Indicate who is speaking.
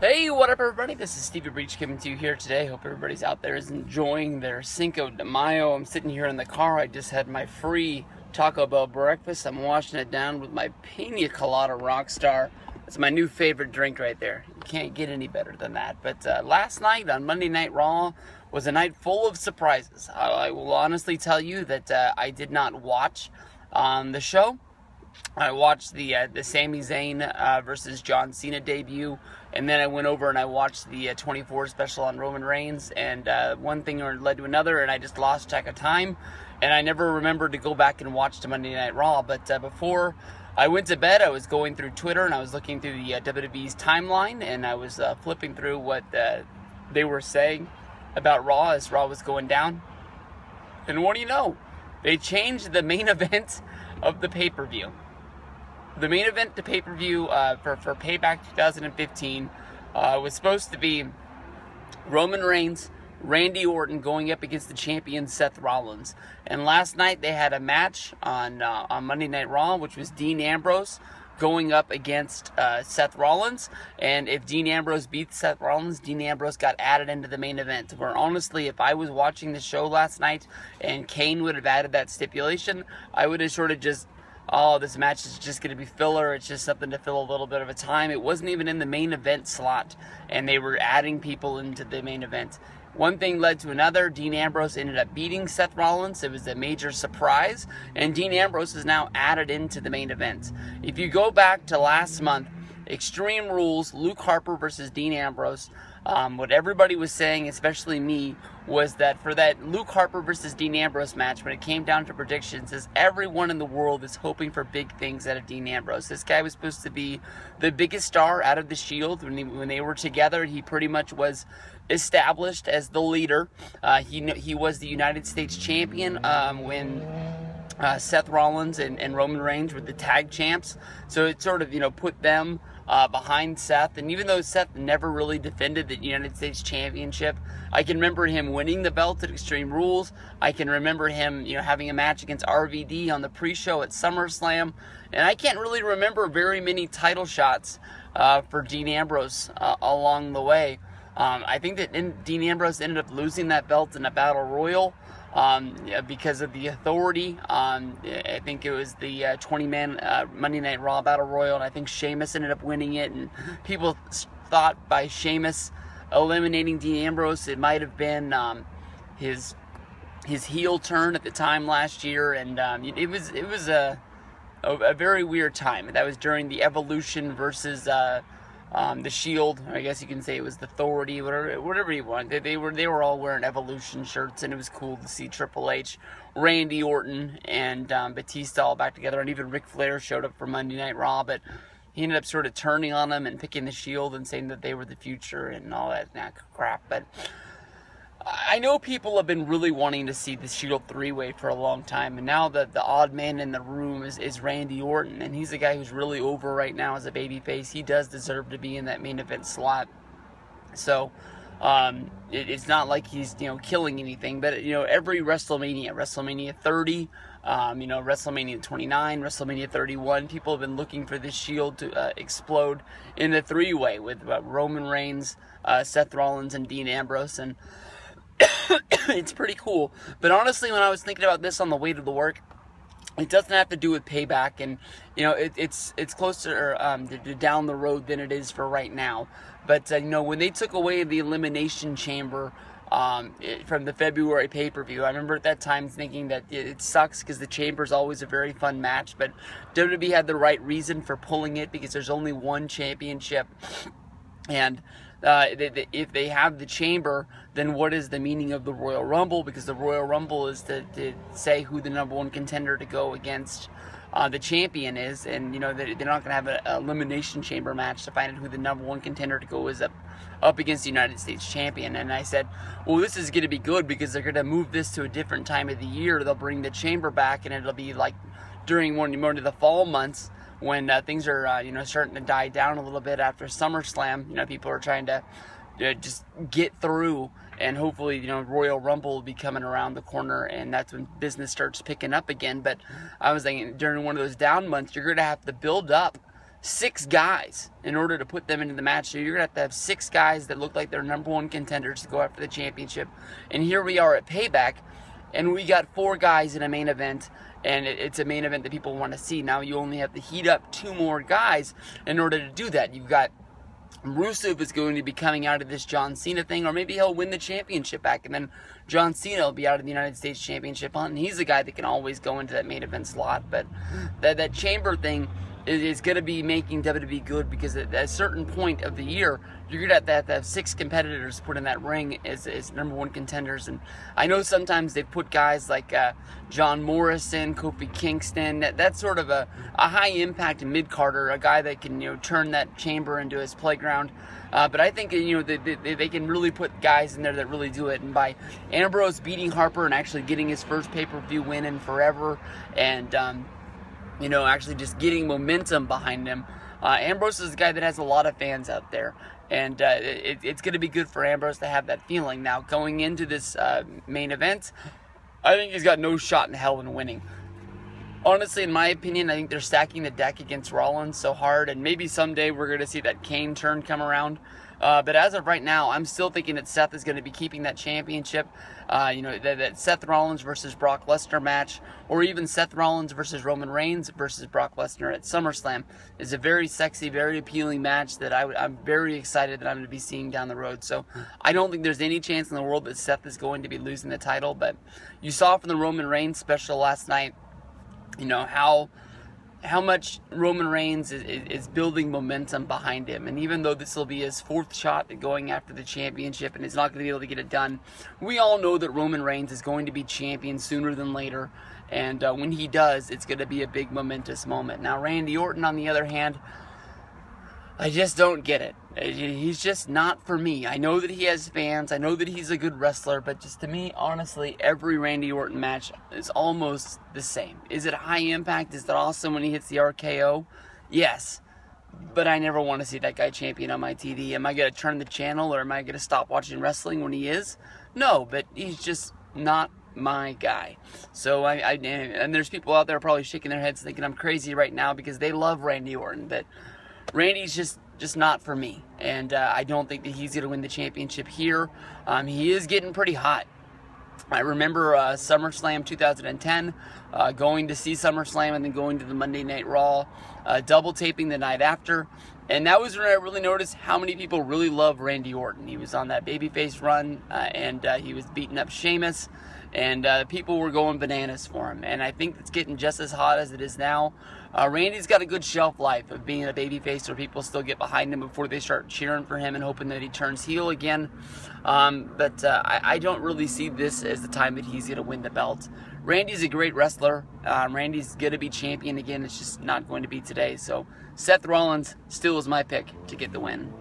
Speaker 1: Hey, what up everybody? This is Stevie Breach coming to you here today. Hope everybody's out there is enjoying their Cinco de Mayo. I'm sitting here in the car. I just had my free Taco Bell breakfast. I'm washing it down with my Pina Colada Rockstar. That's my new favorite drink right there. You can't get any better than that. But last night on Monday Night Raw was a night full of surprises. I will honestly tell you that I did not watch the show. I watched the Sami Zayn versus John Cena debut, and then I went over and I watched the 24 special on Roman Reigns, and one thing led to another, and I just lost track of time, and I never remembered to go back and watch the Monday Night Raw. But before I went to bed, I was going through Twitter, and I was looking through the WWE's timeline, and I was flipping through what they were saying about Raw as Raw was going down. And what do you know? They changed the main event of the pay-per-view. The main event to pay-per-view for Payback 2015 was supposed to be Roman Reigns, Randy Orton going up against the champion Seth Rollins. And last night they had a match on Monday Night Raw, which was Dean Ambrose going up against Seth Rollins. And if Dean Ambrose beats Seth Rollins, Dean Ambrose got added into the main event. Where honestly, if I was watching the show last night and Kane would have added that stipulation, I would have sort of just, oh, this match is just going to be filler. It's just something to fill a little bit of a time. It wasn't even in the main event slot, and they were adding people into the main event. One thing led to another. Dean Ambrose ended up beating Seth Rollins. It was a major surprise, and Dean Ambrose is now added into the main event. If you go back to last month, Extreme Rules, Luke Harper versus Dean Ambrose, what everybody was saying, especially me, was that for that Luke Harper versus Dean Ambrose match, when it came down to predictions, is everyone in the world is hoping for big things out of Dean Ambrose. This guy was supposed to be the biggest star out of the Shield. When they were together, he pretty much was established as the leader. He was the United States champion when Seth Rollins and Roman Reigns were the tag champs. So it sort of, put them behind Seth. And even though Seth never really defended the United States Championship, I can remember him winning the belt at Extreme Rules. I can remember him, having a match against RVD on the pre-show at SummerSlam. And I can't really remember very many title shots for Dean Ambrose along the way. I think that Dean Ambrose ended up losing that belt in a battle royal because of the Authority. I think it was the 20-man Monday Night Raw Battle Royal, and I think Sheamus ended up winning it. And people thought by Sheamus eliminating Dean Ambrose, it might have been his heel turn at the time last year, and it was a very weird time. That was during the Evolution versus the Shield, or I guess you can say it was the Authority, whatever you want. They were all wearing Evolution shirts, and it was cool to see Triple H, Randy Orton, and Batista all back together, and even Ric Flair showed up for Monday Night Raw, but he ended up sort of turning on them and picking the Shield and saying that they were the future and all that crap. But I know people have been really wanting to see the Shield three-way for a long time, and now the odd man in the room is Randy Orton, and he's a guy who's really over right now as a babyface. He does deserve to be in that main event slot. So it's not like he's killing anything, but every WrestleMania 30, WrestleMania 29, WrestleMania 31, people have been looking for this Shield to explode in the three-way with Roman Reigns, Seth Rollins, and Dean Ambrose, and it's pretty cool. But honestly, when I was thinking about this on the way to the work, it doesn't have to do with Payback, and it's closer to down the road than it is for right now. But when they took away the Elimination Chamber from the February pay-per-view, I remember at that time thinking that it sucks because the Chamber is always a very fun match, but WWE had the right reason for pulling it because there's only one championship, and if they have the Chamber, then what is the meaning of the Royal Rumble? Because the Royal Rumble is to say who the number one contender to go against the champion is, and they're not going to have an Elimination Chamber match to find out who the number one contender to go is up against the United States champion. And I said, well, this is going to be good because they're going to move this to a different time of the year. They'll bring the Chamber back, and it'll be like during one of the fall months, when things are, starting to die down a little bit after SummerSlam. People are trying to just get through, and hopefully, Royal Rumble will be coming around the corner, and that's when business starts picking up again. But I was thinking, during one of those down months, you're going to have to build up 6 guys in order to put them into the match. So you're going to have 6 guys that look like they're #1 contenders to go after the championship. And here we are at Payback, and we got 4 guys in a main event, and it's a main event that people want to see. Now you only have to heat up 2 more guys in order to do that. You've got Rusev is going to be coming out of this John Cena thing, or maybe he'll win the championship back, and then John Cena will be out of the United States Championship hunt, and he's a guy that can always go into that main event slot. But that chamber thing is going to be making WWE good, because at a certain point of the year, you're going to have 6 competitors put in that ring as #1 contenders. And I know sometimes they put guys like John Morrison, Kofi Kingston, that's sort of a high-impact mid-carder, a guy that can turn that chamber into his playground. But I think they can really put guys in there that really do it. And by Ambrose beating Harper and actually getting his first pay-per-view win in forever, and actually just getting momentum behind him. Ambrose is a guy that has a lot of fans out there, and it's going to be good for Ambrose to have that feeling. Now, going into this main event, I think he's got no shot in hell in winning. Honestly, in my opinion, I think they're stacking the deck against Rollins so hard, and maybe someday we're going to see that Kane turn come around. But as of right now, I'm still thinking that Seth is going to be keeping that championship. That Seth Rollins versus Brock Lesnar match, or even Seth Rollins versus Roman Reigns versus Brock Lesnar at SummerSlam, is a very sexy, very appealing match that I'm very excited that I'm going to be seeing down the road. So I don't think there's any chance in the world that Seth is going to be losing the title. But you saw from the Roman Reigns special last night, how much Roman Reigns is building momentum behind him. And even though this will be his 4th shot at going after the championship and he's not going to be able to get it done, we all know that Roman Reigns is going to be champion sooner than later. And when he does, it's going to be a big momentous moment. Now, Randy Orton, on the other hand, I just don't get it. He's just not for me. I know that he has fans. I know that he's a good wrestler. But just to me, honestly, every Randy Orton match is almost the same. Is it high impact? Is it awesome when he hits the RKO? Yes. But I never want to see that guy champion on my TV. Am I going to turn the channel, or am I going to stop watching wrestling when he is? No, but he's just not my guy. So and there's people out there probably shaking their heads thinking I'm crazy right now because they love Randy Orton. But Randy's just not for me, and I don't think that he's going to win the championship here. He is getting pretty hot. I remember SummerSlam 2010, going to see SummerSlam and then going to the Monday Night Raw, double taping the night after, and that was when I really noticed how many people really love Randy Orton. He was on that babyface run, and he was beating up Sheamus, and people were going bananas for him, and I think it's getting just as hot as it is now. Randy's got a good shelf life of being a babyface where people still get behind him before they start cheering for him and hoping that he turns heel again. But I don't really see this as the time that he's going to win the belt. Randy's a great wrestler. Randy's going to be champion again. It's just not going to be today. So Seth Rollins still is my pick to get the win.